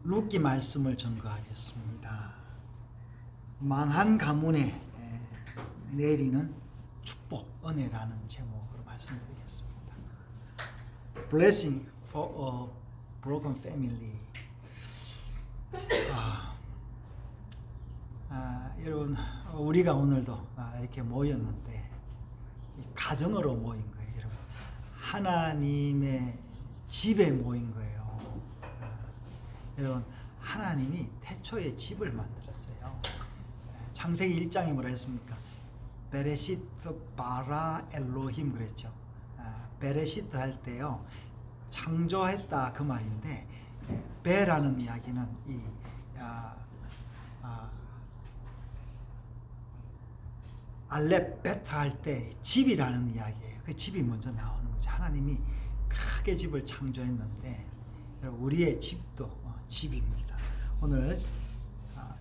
룻기 말씀을 전거하겠습니다. 망한 가문에 내리는 축복, 은혜라는 제목으로 말씀드리겠습니다. Blessing for a broken family. 여러분, 우리가 오늘도 이렇게 모였는데 가정으로 모인 거예요. 여러분, 하나님의 집에 모인 거예요. 여러분, 하나님이 태초에 집을 만들었어요. 창세기 1장이 뭐라 했습니까? 베레시트 바라 엘로힘 그랬죠. 베레시트 할 때요, 창조했다 그 말인데, 베라는 이야기는 이 알렙 베타 할 때 집이라는 이야기예요. 그 집이 먼저 나오는 거죠. 하나님이 크게 집을 창조했는데 우리의 집도 집입니다. 오늘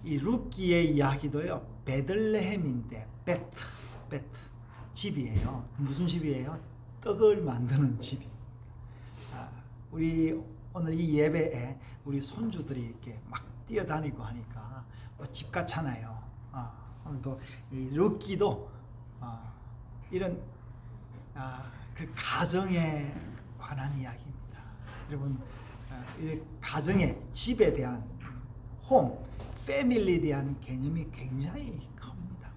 이 룻기의 이야기도요, 베들레헴인데 베트 집이에요. 무슨 집이에요? 떡을 만드는 집이. 우리 오늘 이 예배에 우리 손주들이 이렇게 막 뛰어다니고 하니까 집 같잖아요. 오늘도 이 룻기도 이런 그 가정에 관한 이야기입니다. 여러분, 이 가정의 집에 대한 홈, 패밀리에 대한 개념이 굉장히 큽니다.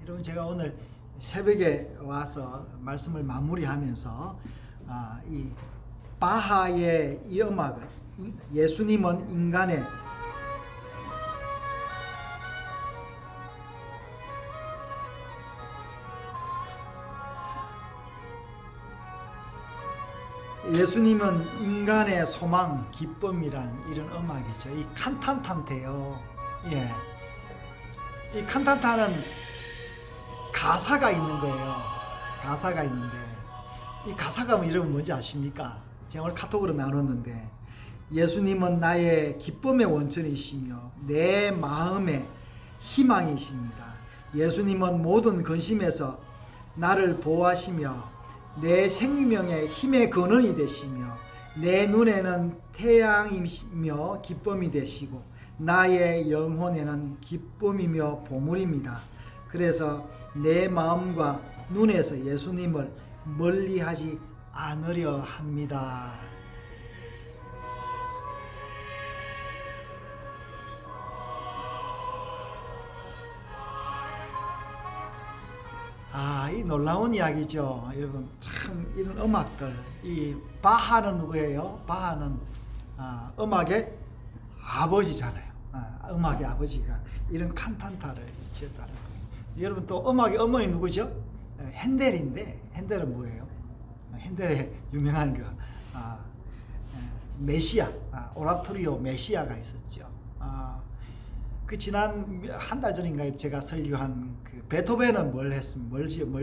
여러분, 제가 오늘 새벽에 와서 말씀을 마무리하면서 이 바하의 이 음악을, 예수님은 인간의 예수님은 인간의 소망, 기쁨이라는 이런 음악이죠. 이 칸탄타인데요. 예. 이 칸탄타는 가사가 있는 거예요. 가사가 있는데, 이 가사가 여러분 뭔지 아십니까? 제가 오늘 카톡으로 나눴는데, 예수님은 나의 기쁨의 원천이시며 내 마음의 희망이십니다. 예수님은 모든 근심에서 나를 보호하시며 내 생명의 힘의 근원이 되시며 내 눈에는 태양이며 기쁨이 되시고 나의 영혼에는 기쁨이며 보물입니다. 그래서 내 마음과 눈에서 예수님을 멀리하지 않으려 합니다. 이 놀라운 이야기죠. 여러분, 참 이런 음악들, 이 바하는 누구예요? 바하는 음악의 아버지잖아요. 음악의 아버지가 이런 칸탄타를 지었다는 거예요. 여러분, 또 음악의 어머니 누구죠? 핸델인데, 핸델은 뭐예요? 핸델의 유명한 그 메시아, 오라토리오 메시아가 있었죠. 그 지난 한 달 전인가 제가 설교한 그 베토벤은 뭘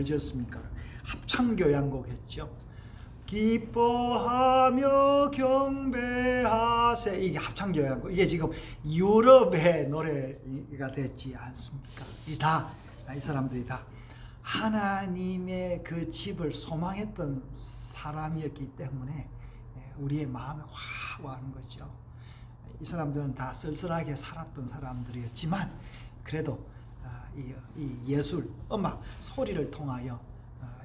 지었습니까? 합창교향곡 했죠. 기뻐하며 경배하세. 이게 합창교향곡. 이게 지금 유럽의 노래가 됐지 않습니까? 이 사람들이 다 하나님의 그 집을 소망했던 사람이었기 때문에 우리의 마음에 확 와는 거죠. 이 사람들은 다 쓸쓸하게 살았던 사람들이었지만 그래도 이 예술, 음악, 소리를 통하여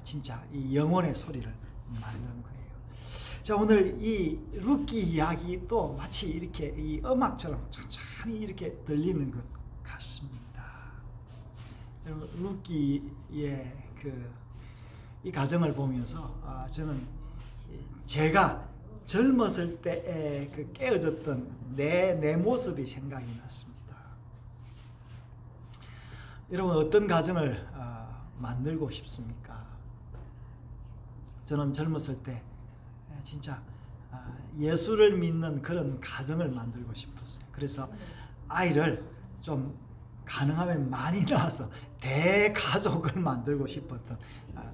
진짜 이 영혼의 소리를 만든 거예요. 자, 오늘 이 룻기 이야기도 마치 이렇게 이 음악처럼 천천히 이렇게 들리는 것 같습니다. 룻기의 이 가정을 보면서 저는 제가 젊었을 때에 그 깨어졌던 내 모습이 생각이 났습니다. 여러분, 어떤 가정을 만들고 싶습니까? 저는 젊었을 때 진짜 예수를 믿는 그런 가정을 만들고 싶었어요. 그래서 아이를 좀 가능하면 많이 낳아서 대가족을 만들고 싶었던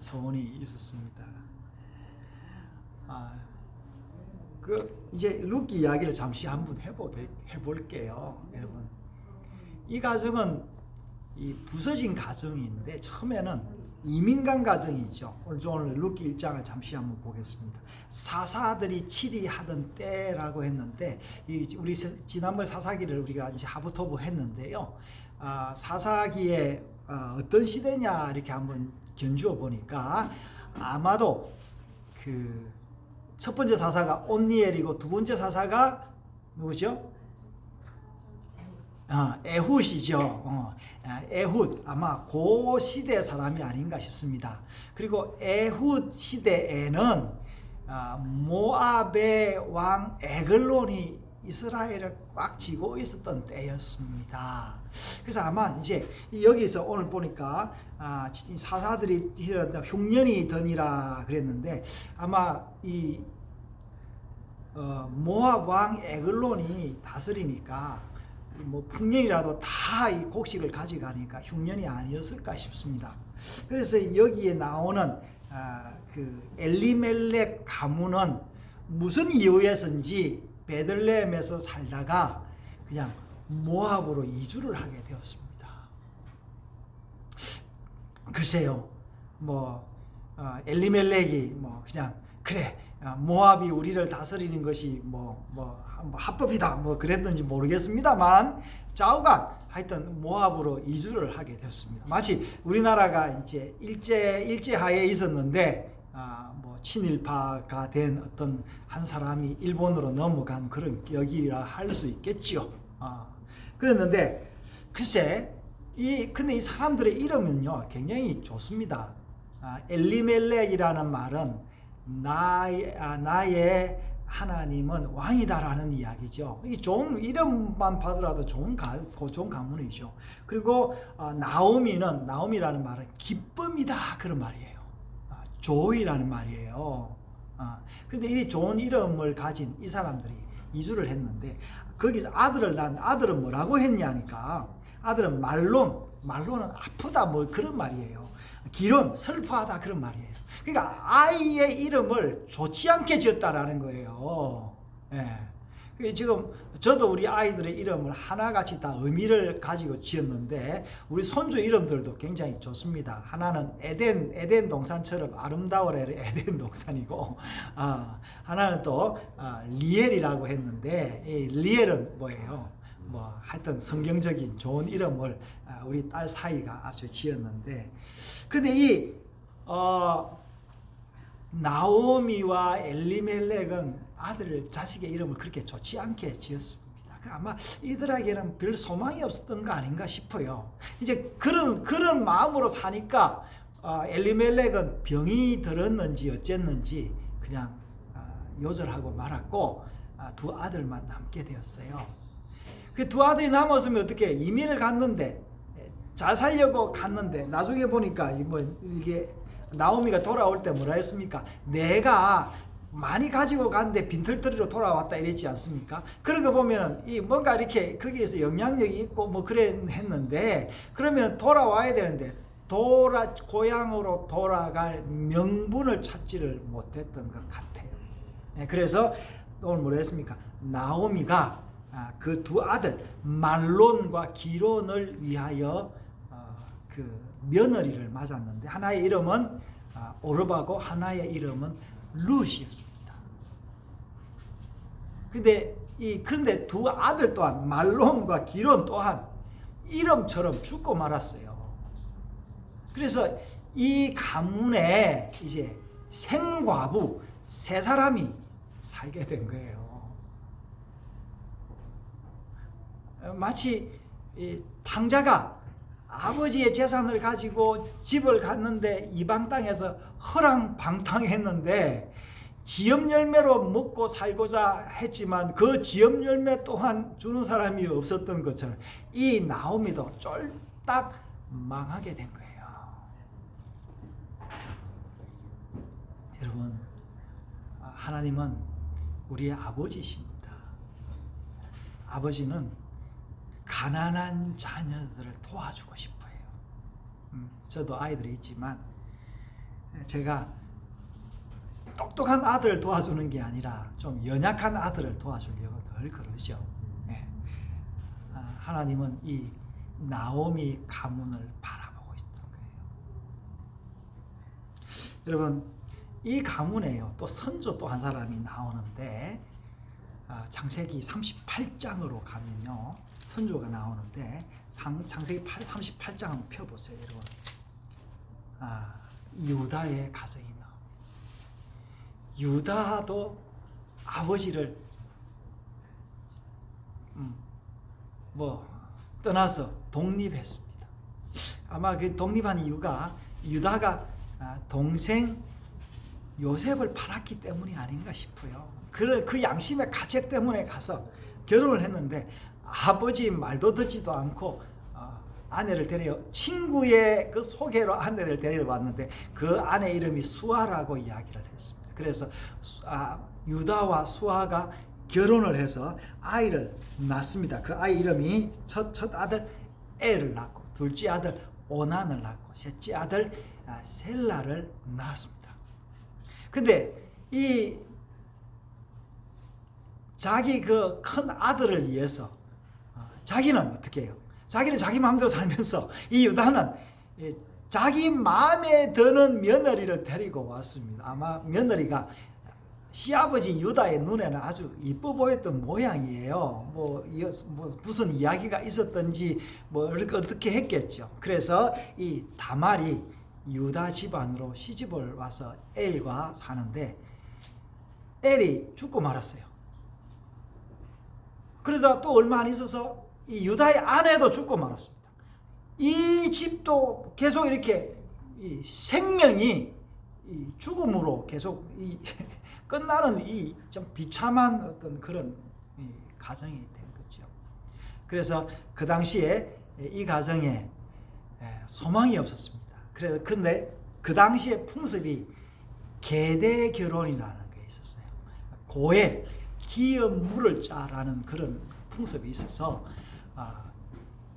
소원이 있었습니다. 이제 룻기 이야기를 잠시 한번 해볼게요. 여러분, 이 가정은 이 부서진 가정인데 처음에는 이민간 가정이죠. 오늘 룻기 1장을 잠시 한번 보겠습니다. 사사들이 치리하던 때라고 했는데, 우리 지난번 사사기를 우리가 이제 하부토부 했는데요. 사사기에 어떤 시대냐 이렇게 한번 견주어 보니까 아마도 그 첫 번째 사사가 온니엘이고 두 번째 사사가 누구죠? 에훗이죠. 에훗 아마 그 시대 사람이 아닌가 싶습니다. 그리고 에훗 시대에는 모압의 왕 에글론이 이스라엘을 꽉 쥐고 있었던 때였습니다. 그래서 아마 이제 여기서 오늘 보니까 사사들이 흉년이 더니라 그랬는데 아마 이 모압 왕 에글론이 다스리니까 뭐 풍년이라도 다 이 곡식을 가져가니까 흉년이 아니었을까 싶습니다. 그래서 여기에 나오는 그 엘리멜렉 가문은 무슨 이유에서인지 베들레헴에서 살다가 그냥 모압으로 이주를 하게 되었습니다. 글쎄요, 뭐 엘리멜렉이 뭐 그냥 그래 모압이 우리를 다스리는 것이 뭐 합법이다 뭐 그랬는지 모르겠습니다만 좌우간 하여튼 모압으로 이주를 하게 되었습니다. 마치 우리나라가 이제 일제하에 있었는데 뭐 친일파가 된 어떤 한 사람이 일본으로 넘어간 그런 격이라 할 수 있겠죠. 그랬는데 글쎄 근데 이 사람들의 이름은요 굉장히 좋습니다. 엘리멜렉이라는 말은 나의 하나님은 왕이다라는 이야기죠. 이 좋은 이름만 받으라도 좋은 가문이죠. 그리고 나오미라는 말은 기쁨이다 그런 말이에요. 조이라는 말이에요. 그런데 이 좋은 이름을 가진 이 사람들이 이주를 했는데 거기서 아들을 낳은 아들은 뭐라고 했냐니까 아들은 말론은 아프다 뭐 그런 말이에요. 기론 슬퍼하다 그런 말이에요. 그러니까 아이의 이름을 좋지 않게 지었다라는 거예요. 예. 지금 저도 우리 아이들의 이름을 하나같이 다 의미를 가지고 지었는데 우리 손주 이름들도 굉장히 좋습니다. 하나는 에덴 동산처럼 아름다워라 에덴 동산이고 하나는 또 리엘이라고 했는데 이 리엘은 뭐예요? 뭐 하여튼 성경적인 좋은 이름을 우리 딸 사이가 아주 지었는데 근데 이 나오미와 엘리멜렉은 자식의 이름을 그렇게 좋지 않게 지었습니다. 아마 이들에게는 별 소망이 없었던 거 아닌가 싶어요. 이제 그런 마음으로 사니까 엘리멜렉은 병이 들었는지 어쨌는지 그냥 요절하고 말았고 두 아들만 남게 되었어요. 그 두 아들이 남았으면 어떻게 이민을 갔는데 잘 살려고 갔는데 나중에 보니까 이게 나오미가 돌아올 때 뭐라 했습니까? 내가 많이 가지고 갔는데 빈털터리로 돌아왔다 이랬지 않습니까? 그런 거 보면은 뭔가 이렇게 거기에서 영향력이 있고 뭐 했는데 그러면 돌아와야 되는데 고향으로 돌아갈 명분을 찾지를 못했던 것 같아요. 그래서 오늘 뭐라 했습니까? 나오미가 그 두 아들 말론과 기론을 위하여 그 며느리를 맞았는데 하나의 이름은 오르바고 하나의 이름은 룻이었습니다. 그런데 두 아들 또한 말론과 기론 또한 이름처럼 죽고 말았어요. 그래서 이 가문에 이제 생과부 세 사람이 살게 된 거예요. 마치 탕자가 아버지의 재산을 가지고 집을 갔는데 이방 땅에서 허랑방탕했는데 지엽 열매로 먹고 살고자 했지만 그 지엽 열매 또한 주는 사람이 없었던 것처럼 이 나오미도 쫄딱 망하게 된 거예요. 여러분, 하나님은 우리의 아버지십니다. 아버지는 가난한 자녀들을 도와주고 싶어요. 저도 아이들이 있지만 제가 똑똑한 아들을 도와주는 게 아니라 좀 연약한 아들을 도와주려고 늘 그러죠. 하나님은 이 나오미 가문을 바라보고 있던 거예요. 여러분 이 가문에요 또 선조 또 한 사람이 나오는데 창세기 38장으로 가면요 선조가 나오는데 창세기 38장 한번 펴보세요 여러분. 유다의 가정이 나옵니다. 유다도 아버지를 떠나서 독립했습니다. 아마 그 독립한 이유가 유다가 동생 요셉을 팔았기 때문이 아닌가 싶어요. 그 양심의 가책 때문에 가서 결혼을 했는데 아버지 말도 듣지도 않고 아내를 친구의 그 소개로 아내를 데려왔는데 그 아내 이름이 수아라고 이야기를 했습니다. 그래서 유다와 수아가 결혼을 해서 아이를 낳습니다. 그 아이 이름이 첫 아들 엘을 낳고 둘째 아들 오난을 낳고 셋째 아들 셀라를 낳았습니다. 근데 이 자기 그 큰 아들을 위해서 자기는 어떻게 해요? 자기는 자기 마음대로 살면서 이 유다는 자기 마음에 드는 며느리를 데리고 왔습니다. 아마 며느리가 시아버지 유다의 눈에는 아주 이뻐 보였던 모양이에요. 무슨 이야기가 있었던지 어떻게 했겠죠. 그래서 이 다말이 유다 집안으로 시집을 와서 엘과 사는데 엘이 죽고 말았어요. 그러다 또 얼마 안 있어서 이 유다의 아내도 죽고 말았습니다. 이 집도 계속 이렇게 이 생명이 이 죽음으로 계속 끝나는 이 좀 비참한 어떤 그런 가정이 된 거죠. 그래서 그 당시에 이 가정에 소망이 없었습니다. 근데 그 당시에 풍습이 계대 결혼이라는 게 있었어요. 고엘, 기업 물을 짜라는 그런 풍습이 있어서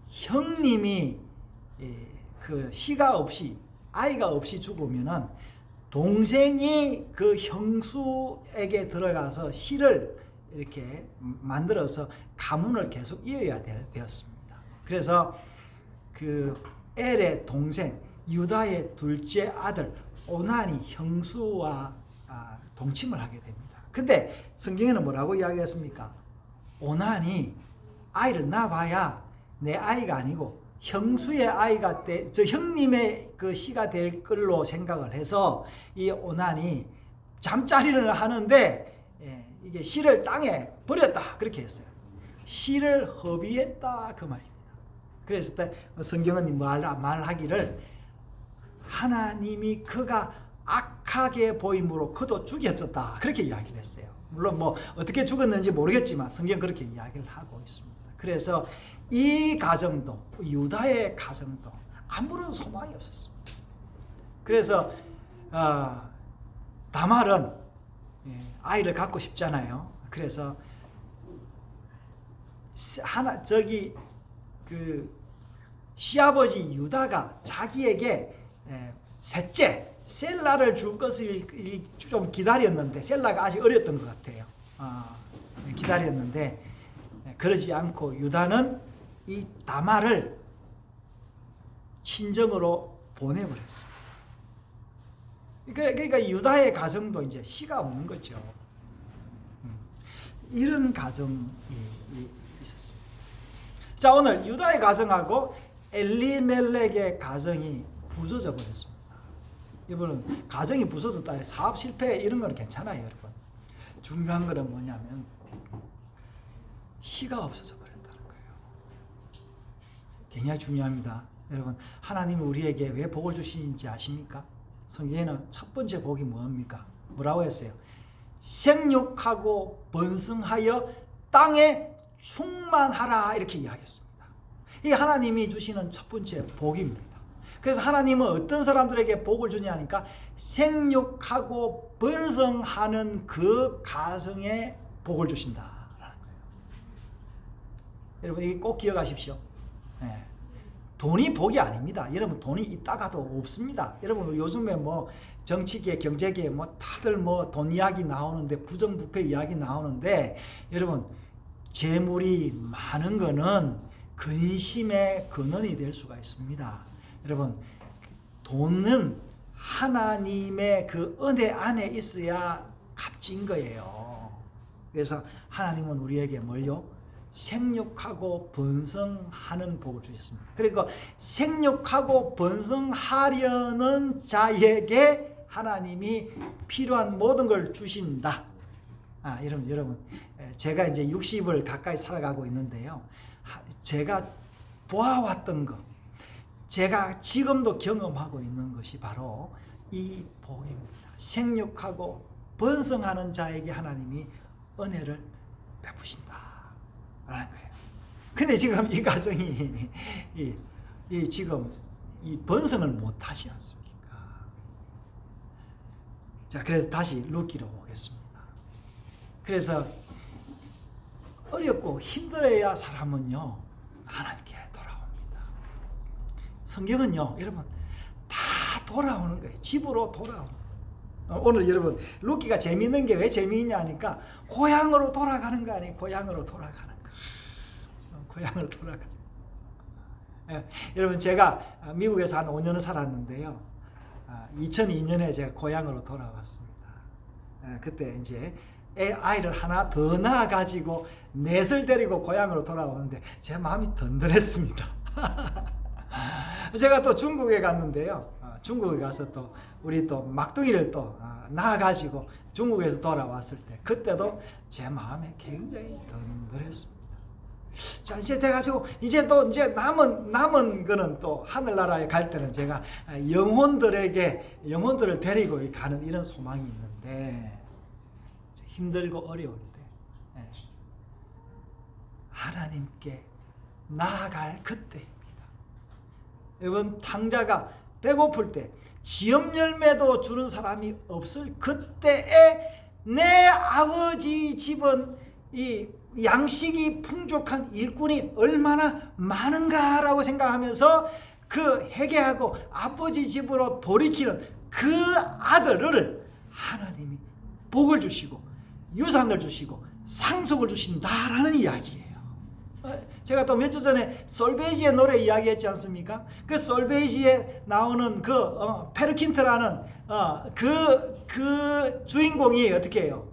형님이 그 시가 없이 아이가 없이 죽으면은 동생이 그 형수에게 들어가서 시를 이렇게 만들어서 가문을 계속 이어야 되었습니다. 그래서 그 엘의 동생 유다의 둘째 아들 오난이 형수와 동침을 하게 됩니다. 근데 성경에는 뭐라고 이야기했습니까? 오난이 아이를 낳아봐야 내 아이가 아니고 형수의 아이가 저 형님의 그 시가 될 걸로 생각을 해서 이 오난이 잠자리를 하는데 이게 시를 땅에 버렸다 그렇게 했어요. 시를 허비했다 그 말입니다. 그래서 성경은 말하기를 하나님이 그가 악하게 보임으로 그도 죽였었다 그렇게 이야기를 했어요. 물론 어떻게 죽었는지 모르겠지만 성경 그렇게 이야기를 하고 있습니다. 그래서 이 가정도 유다의 가정도 아무런 소망이 없었습니다. 그래서 다말은 아이를 갖고 싶잖아요. 그래서 그 시아버지 유다가 자기에게 셋째 셀라를 줄 것을 좀 기다렸는데 셀라가 아직 어렸던 것 같아요. 기다렸는데 그러지 않고 유다는 이 다말을 친정으로 보내버렸습니다. 그러니까 유다의 가정도 이제 시가 없는 거죠. 이런 가정이 있었습니다. 자, 오늘 유다의 가정하고 엘리멜렉의 가정이 부서져 버렸습니다. 이분은 가정이 부서졌다, 사업 실패 이런 건 괜찮아요, 여러분. 중요한 거는 뭐냐면 시가 없어져 버렸다는 거예요. 굉장히 중요합니다. 여러분, 하나님이 우리에게 왜 복을 주시는지 아십니까? 성경에는 첫 번째 복이 뭡니까? 뭐라고 했어요? 생육하고 번성하여 땅에 충만하라 이렇게 이야기했습니다. 이게 하나님이 주시는 첫 번째 복입니다. 그래서 하나님은 어떤 사람들에게 복을 주냐 하니까 생육하고 번성하는 그 가정에 복을 주신다라는 거예요. 여러분, 이게 꼭 기억하십시오. 네. 돈이 복이 아닙니다. 여러분, 돈이 있다가도 없습니다. 여러분, 요즘에 정치계, 경제계 다들 돈 이야기 나오는데, 부정부패 이야기 나오는데, 여러분, 재물이 많은 거는 근심의 근원이 될 수가 있습니다. 여러분, 돈은 하나님의 그 은혜 안에 있어야 값진 거예요. 그래서 하나님은 우리에게 뭘요? 생육하고 번성하는 복을 주셨습니다. 그리고 생육하고 번성하려는 자에게 하나님이 필요한 모든 걸 주신다. 여러분, 제가 이제 60을 가까이 살아가고 있는데요. 제가 보아왔던 것, 제가 지금도 경험하고 있는 것이 바로 이 복입니다. 생육하고 번성하는 자에게 하나님이 은혜를 베푸신다 라는 거예요. 근데 지금 이 가정이 지금 이 번성을 못 하지 않습니까? 자, 그래서 다시 룻기로 오겠습니다. 그래서 어렵고 힘들어야 사람은요 하나님께 돌아옵니다. 성경은요 여러분 다 돌아오는 거예요. 집으로 돌아오는 거예요. 오늘 여러분 룻기가 재미있는 게 왜 재미있냐 하니까 고향으로 돌아가는 거 아니에요. 고향으로 돌아가는 거. 고향으로 돌아가는 거. 여러분 제가 미국에서 한 5년을 살았는데요. 2002년에 제가 고향으로 돌아왔습니다. 그때 이제 아이를 하나 더 낳아가지고 넷을 데리고 고향으로 돌아오는데 제 마음이 든든했습니다. 제가 또 중국에 갔는데요. 중국에 가서 또 우리 또 막둥이를 또 낳아가지고 중국에서 돌아왔을 때 그때도 제 마음에 굉장히 든든했습니다. 자, 이제 돼가지고 이제 남은 거는 또 하늘나라에 갈 때는 제가 영혼들을 데리고 가는 이런 소망이 있는데 힘들고 어려울 때 하나님께 나아갈 그때입니다. 여러분 당자가 배고플 때 지업 열매도 주는 사람이 없을 그때에 내 아버지 집은 이 양식이 풍족한 일꾼이 얼마나 많은가라고 생각하면서 그 회개하고 아버지 집으로 돌이키는 그 아들을 하나님이 복을 주시고 유산을 주시고 상속을 주신다라는 이야기예요. 제가 또 몇 주 전에 솔베이지의 노래 이야기했지 않습니까? 그 솔베이지에 나오는 그 페르킨트라는 그 주인공이 어떻게 해요?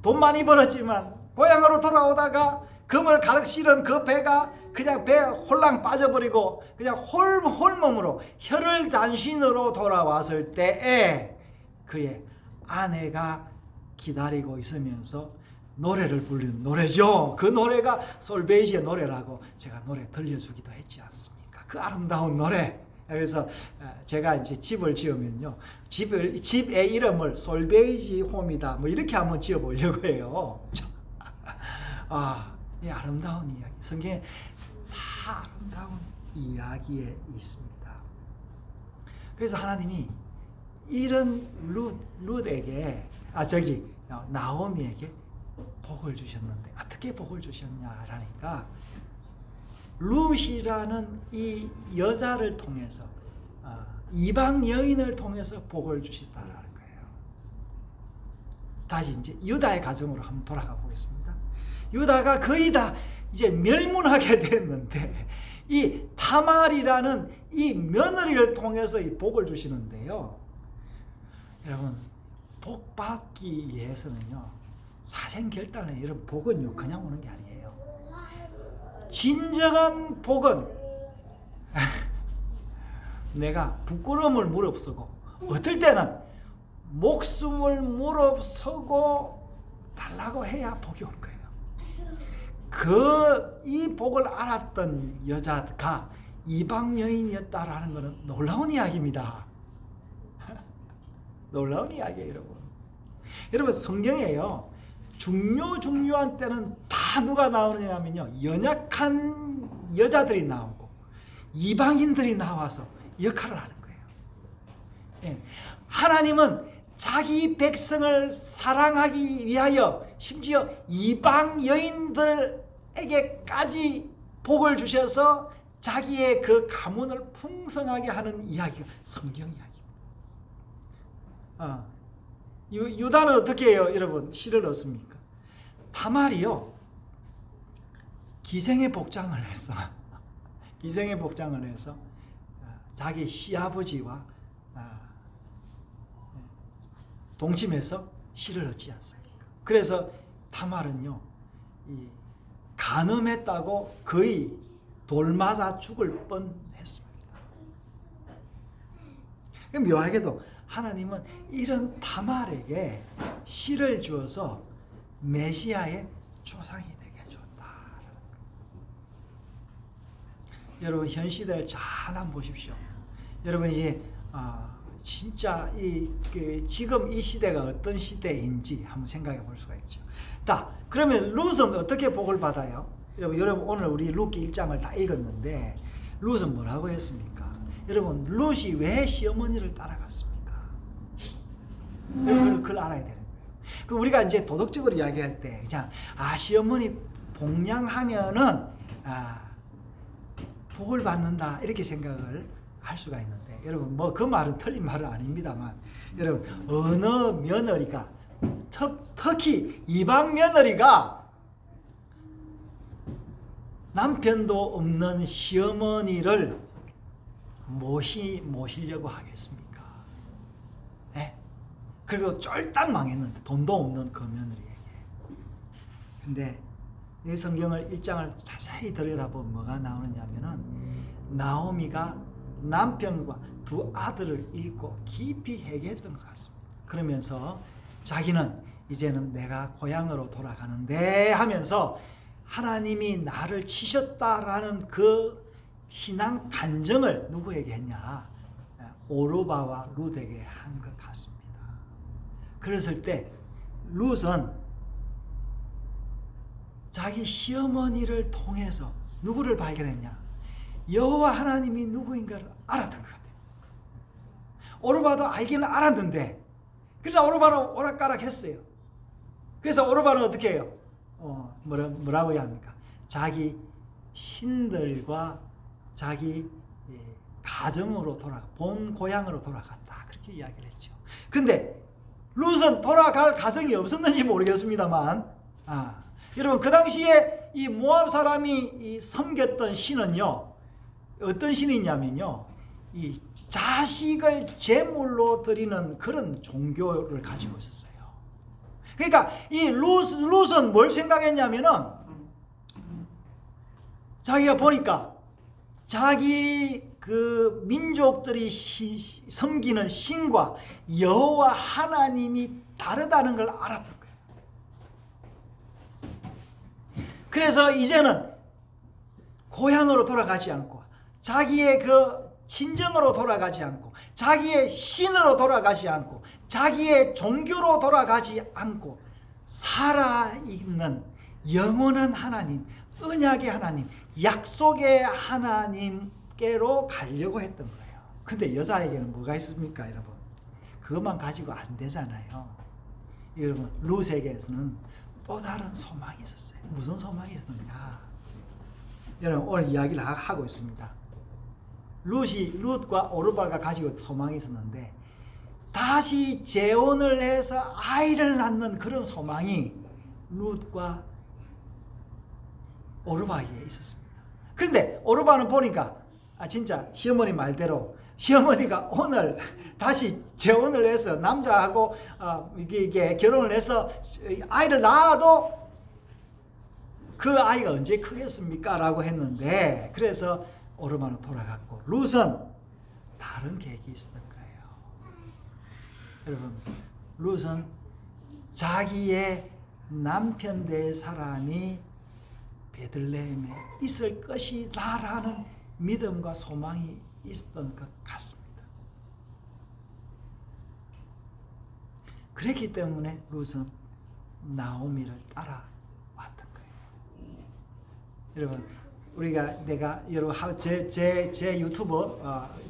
돈 많이 벌었지만 고향으로 돌아오다가 금을 가득 실은 그 배가 그냥 배에 홀랑 빠져버리고 그냥 홀몸으로 혈을 단신으로 돌아왔을 때에 그의 아내가 기다리고 있으면서 노래를 부르는 노래죠. 그 노래가 솔베이지의 노래라고 제가 노래 들려주기도 했지 않습니까? 그 아름다운 노래. 그래서 제가 이제 집을 지으면요, 집의 이름을 솔베이지 홈이다 뭐 이렇게 한번 지어보려고 해요. 이 아름다운 이야기, 성경에 다 아름다운 이야기에 있습니다. 그래서 하나님이 이런 룻에게 나오미에게 복을 주셨는데 어떻게 복을 주셨냐라니까 룻이라는 이 여자를 통해서 이방 여인을 통해서 복을 주셨다라는 거예요. 다시 이제 유다의 가정으로 한번 돌아가 보겠습니다. 유다가 거의 다 이제 멸문하게 됐는데 이 타말이라는 이 며느리를 통해서 이 복을 주시는데요. 여러분 복 받기 위해서는요 사생결단은 이런 복은요 그냥 오는 게 아니에요. 진정한 복은 내가 부끄러움을 무릅쓰고 어떨 때는 목숨을 무릅쓰고 달라고 해야 복이 올 거예요. 이 복을 알았던 여자가 이방 여인이었다라는 것은 놀라운 이야기입니다. 놀라운 이야기예요, 여러분. 여러분 성경에요 중요한 때는 다 누가 나오느냐면요 연약한 여자들이 나오고 이방인들이 나와서 역할을 하는 거예요. 예. 하나님은 자기 백성을 사랑하기 위하여 심지어 이방 여인들에게까지 복을 주셔서 자기의 그 가문을 풍성하게 하는 이야기가 성경 이야기입니다. 유다는 어떻게 해요? 여러분 씨를 얻습니까? 타말이요 기생의 복장을 해서 자기 시아버지와 동침해서 씨를 얻지 않습니까? 그래서 타말은요, 이 간음했다고 거의 돌 맞아 죽을 뻔했습니다. 묘하게도 하나님은 이런 타말에게 씨를 주어서 메시아의 조상이 되게 해줬다. 여러분 현 시대를 잘 한번 보십시오. 여러분 이제 진짜 지금 이 시대가 어떤 시대인지 한번 생각해 볼 수가 있죠. 그러면 룻은 어떻게 복을 받아요? 여러분 오늘 우리 룻기 1장을 다 읽었는데 룻은 뭐라고 했습니까? 여러분 룻이 왜 시어머니를 따라갔습니까? 그걸 알아야 되는 거예요. 우리가 이제 도덕적으로 이야기할 때 그냥 시어머니 복양하면은 복을 받는다 이렇게 생각을 할 수가 있는데 여러분 그 말은 틀린 말은 아닙니다만 여러분 어느 며느리가 특히 이방 며느리가 남편도 없는 시어머니를 모시려고 하겠습니까? 네? 그리고 쫄딱 망했는데 돈도 없는 그 며느리에게. 근데 이 성경을 1장을 자세히 들여다보면 뭐가 나오느냐면은 나오미가 남편과 두 아들을 잃고 깊이 회개했던 것 같습니다. 그러면서 자기는 이제는 내가 고향으로 돌아가는데 하면서 하나님이 나를 치셨다라는 그 신앙 간증을 누구에게 했냐? 오르바와 룻에게 한 것 같습니다. 그랬을 때 룻은 자기 시어머니를 통해서 누구를 발견했냐? 여호와 하나님이 누구인가를 알았던 것 같아요. 오르바도 알기는 알았는데 그러나 오르바는 오락가락 했어요. 그래서 오르바는 어떻게 해요? 뭐라고 해야 합니까? 자기 신들과 자기 가정으로 본 고향으로 돌아갔다. 그렇게 이야기를 했죠. 근데 룻은 돌아갈 가정이 없었는지 모르겠습니다만 여러분 그 당시에 이 모압 사람이 섬겼던 신은요 어떤 신이냐면요 이 자식을 제물로 드리는 그런 종교를 가지고 있었어요. 그러니까 이 룻은 뭘 생각했냐면은 자기가 보니까 자기 그 민족들이 섬기는 신과 여호와 하나님이 다르다는 걸 알았던 거예요. 그래서 이제는 고향으로 돌아가지 않고 자기의 그 친정으로 돌아가지 않고 자기의 신으로 돌아가지 않고 자기의 종교로 돌아가지 않고 살아있는 영원한 하나님, 언약의 하나님, 약속의 하나님께로 가려고 했던 거예요. 근데 여자에게는 뭐가 있습니까, 여러분? 그것만 가지고 안 되잖아요. 여러분, 룻에게서는 또 다른 소망이 있었어요. 무슨 소망이 있었느냐? 여러분, 오늘 이야기를 하고 있습니다. 룻과 오르바가 가지고 소망이 있었는데 다시 재혼을 해서 아이를 낳는 그런 소망이 룻과 오르바에게 있었습니다. 그런데 오르바는 보니까 진짜 시어머니 말대로 시어머니가 오늘 다시 재혼을 해서 남자하고 이게 결혼을 해서 아이를 낳아도 그 아이가 언제 크겠습니까? 라고 했는데 그래서 오르바는 돌아갔고 룻은 다른 계획이 있었던 거예요. 여러분, 룻은 자기의 남편 될 사람이 베들레헴에 있을 것이다라는 믿음과 소망이 있었던 것 같습니다. 그랬기 때문에 룻은 나오미를 따라왔던 거예요. 여러분, 여러분 제 유튜브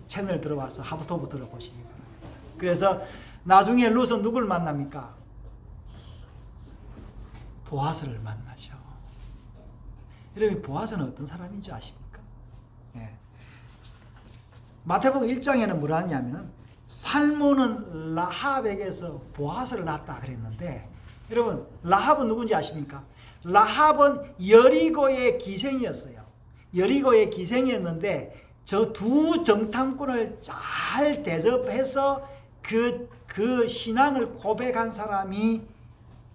채널 들어와서 하부토부 들어보시기 바랍니다. 그래서 나중에 룻은 누굴 만납니까? 보아스를 만나죠. 여러분 보아스는 어떤 사람인지 아십니까? 예. 마태복음 1장에는 뭐라 하냐면은 살몬은 라합에게서 보아스를 낳았다 그랬는데 여러분 라합은 누군지 아십니까? 라합은 여리고의 기생이었어요. 여리고의 기생이었는데 저 두 정탐꾼을 잘 대접해서 그 그 신앙을 고백한 사람이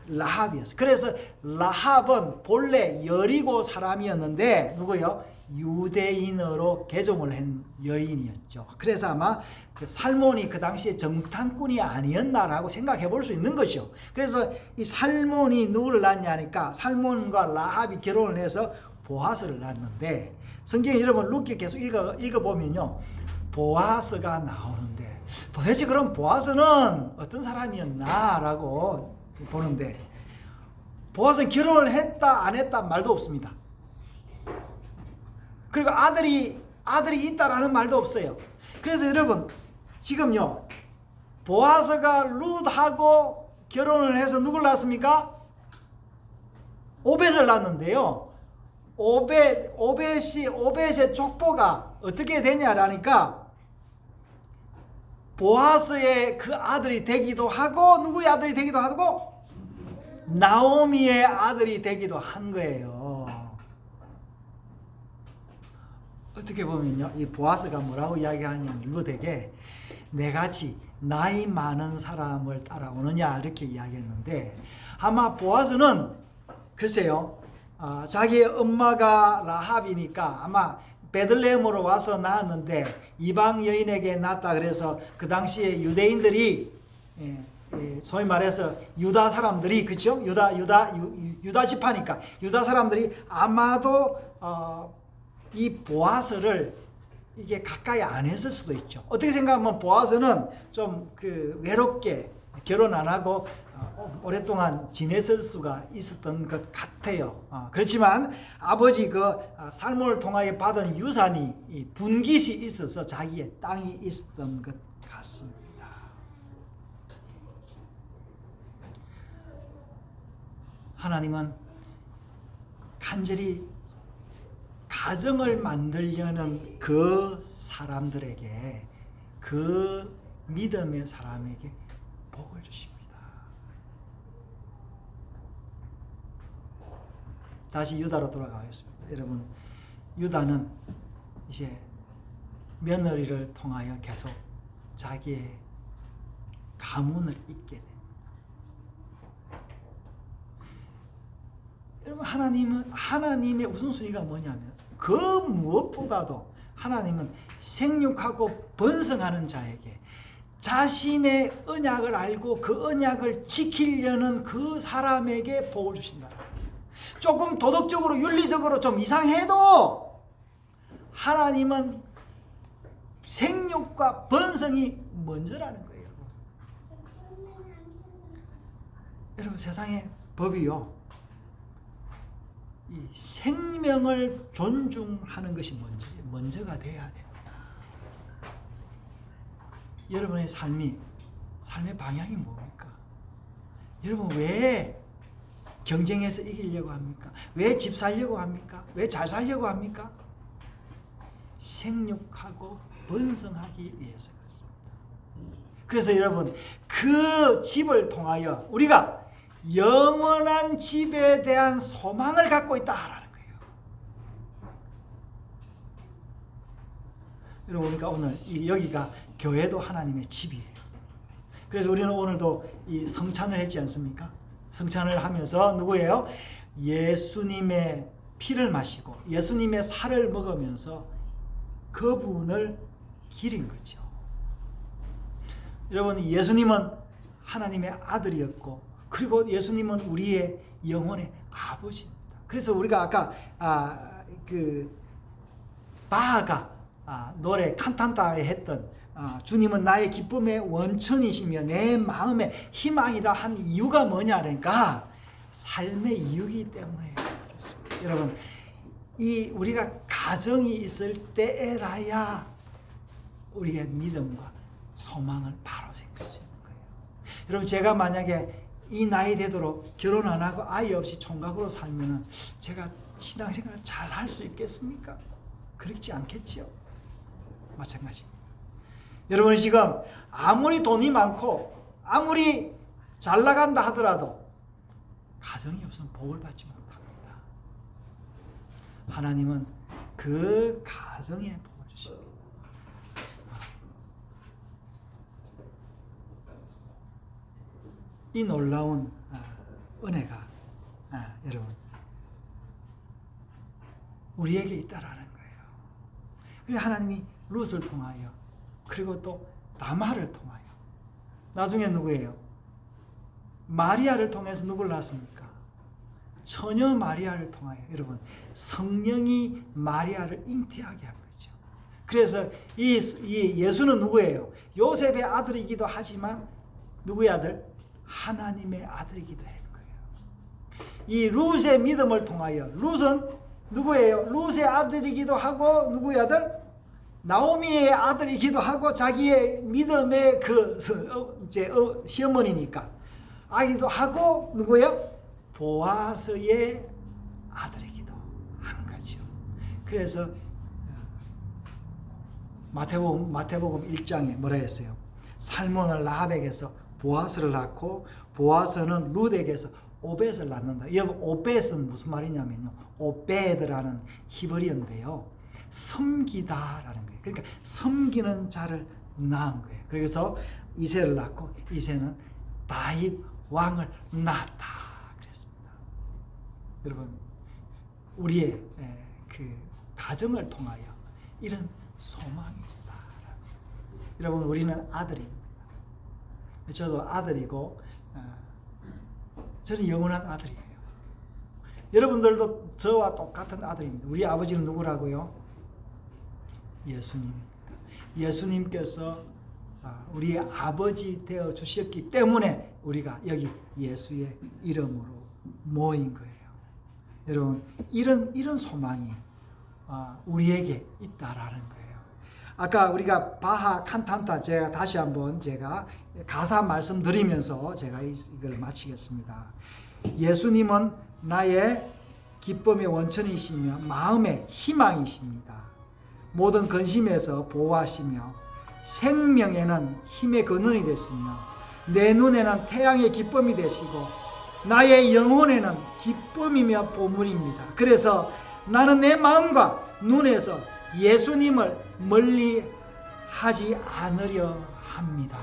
라합이었어요. 그래서 라합은 본래 여리고 사람이었는데 누구요? 유대인으로 개종을 한 여인이었죠. 그래서 아마 그 살몬이 그 당시에 정탐꾼이 아니었나라고 생각해 볼 수 있는 거죠. 그래서 이 살몬이 누구를 낳냐니까 살몬과 라합이 결혼을 해서 보아스를 낳았는데 성경에 여러분 룻기 계속 읽어보면요. 보아스가 나오는데 도대체 그럼 보아스는 어떤 사람이었나라고 보는데 보아스는 결혼을 했다 안 했다 말도 없습니다. 그리고 아들이 있다라는 말도 없어요. 그래서 여러분 지금요 보아스가 룻하고 결혼을 해서 누굴 낳았습니까? 오벳을 낳았는데요. 오벳의 족보가 어떻게 되냐라니까 보아스의 그 아들이 되기도 하고 누구의 아들이 되기도 하고 나오미의 아들이 되기도 한 거예요. 어떻게 보면요, 이 보아스가 뭐라고 이야기하느냐면 룻에게 내같이 나이 많은 사람을 따라오느냐 이렇게 이야기했는데 아마 보아스는 글쎄요, 자기의 엄마가 라합이니까 아마 베들레헴으로 와서 낳았는데 이방 여인에게 낳았다 그래서 그 당시에 유대인들이 소위 말해서 유다 사람들이 그죠? 유다 지파니까 유다 사람들이 아마도 이 보아스를 이게 가까이 안 했을 수도 있죠. 어떻게 생각하면 보아스는 좀 그 외롭게 결혼 안 하고 오랫동안 지냈을 수가 있었던 것 같아요. 그렇지만 아버지 그 살몬을 통하여 받은 유산이 분깃이 있어서 자기의 땅이 있었던 것 같습니다. 하나님은 간절히 가정을 만들려는 그 사람들에게 그 믿음의 사람에게 복을 주십니다. 다시 유다로 돌아가겠습니다. 여러분 유다는 이제 며느리를 통하여 계속 자기의 가문을 잇게 됩니다. 여러분 하나님의 우선순위가 뭐냐면 그 무엇보다도 하나님은 생육하고 번성하는 자에게 자신의 언약을 알고 그 언약을 지키려는 그 사람에게 복을 주신다. 조금 도덕적으로 윤리적으로 좀 이상해도 하나님은 생육과 번성이 먼저라는 거예요. 여러분 세상의 법이요, 이 생명을 존중하는 것이 먼저가 돼야 됩니다. 여러분의 삶의 방향이 뭡니까? 여러분 왜 경쟁해서 이기려고 합니까? 왜 집 살려고 합니까? 왜 잘 살려고 합니까? 생육하고 번성하기 위해서 그렇습니다. 그래서 여러분 그 집을 통하여 우리가 영원한 집에 대한 소망을 갖고 있다라는 거예요. 여러분 그러니까 오늘 여기가 교회도 하나님의 집이에요. 그래서 우리는 오늘도 이 성찬을 했지 않습니까? 성찬을 하면서 누구예요? 예수님의 피를 마시고 예수님의 살을 먹으면서 그분을 기린 거죠. 여러분 예수님은 하나님의 아들이었고 그리고 예수님은 우리의 영혼의 아버지입니다. 그래서 우리가 아까 바하가 노래 칸탄타에 했던 주님은 나의 기쁨의 원천이시며 내 마음의 희망이다 한 이유가 뭐냐 그러니까 삶의 이유이기 때문에 그렇습니다. 여러분 우리가 가정이 있을 때에라야 우리의 믿음과 소망을 바로 생길 수 있는 거예요. 여러분 제가 만약에 이 나이 되도록 결혼 안 하고 아이 없이 총각으로 살면은 제가 신앙생활을 잘 할 수 있겠습니까? 그렇지 않겠죠. 마찬가지입니다. 여러분 지금 아무리 돈이 많고 아무리 잘 나간다 하더라도 가정이 없으면 복을 받지 못합니다. 하나님은 그 가정에 복을 주십니다. 이 놀라운 은혜가 여러분 우리에게 있다라는 거예요. 그리고 하나님이 룻을 통하여 그리고 또 나마를 통하여 나중에 누구예요? 마리아를 통해서 누굴 낳았습니까? 처녀 마리아를 통하여 여러분 성령이 마리아를 잉태하게 한 거죠. 그래서 이 예수는 누구예요? 요셉의 아들이기도 하지만 누구의 아들? 하나님의 아들이기도 한 거예요. 이 룻의 믿음을 통하여 룻은 누구예요? 룻의 아들이기도 하고 누구의 아들? 나오미의 아들이기도 하고 자기의 믿음의 시어머니니까 아기도 하고 누구예요? 보아스의 아들이기도 한 거죠. 그래서 마태복음 1장에 뭐라 했어요? 살몬을 라합에게서 보아스를 낳고 보아스는 룻에게서 오벳을 낳는다. 여러분 오벳은 무슨 말이냐면요. 오베드라는 히브리어인데요. 섬기다라는 거예요. 그러니까 섬기는 자를 낳은 거예요. 그래서 이새를 낳고 이새는 다윗 왕을 낳았다 그랬습니다. 여러분 우리의 그 가정을 통하여 이런 소망이 있다. 여러분 우리는 아들입니다. 저도 아들이고 저는 영원한 아들이에요. 여러분들도 저와 똑같은 아들입니다. 우리 아버지는 누구라고요? 예수님입니다. 예수님께서 우리의 아버지 되어 주셨기 때문에 우리가 여기 예수의 이름으로 모인 거예요. 여러분 이런 소망이 우리에게 있다라는 거예요. 아까 우리가 바하 칸탄타 제가 다시 한번 가사 말씀드리면서 제가 이걸 마치겠습니다. 예수님은 나의 기쁨의 원천이시며 마음의 희망이십니다. 모든 근심에서 보호하시며 생명에는 힘의 근원이 되시며 내 눈에는 태양의 기쁨이 되시고 나의 영혼에는 기쁨이며 보물입니다. 그래서 나는 내 마음과 눈에서 예수님을 멀리 하지 않으려 합니다.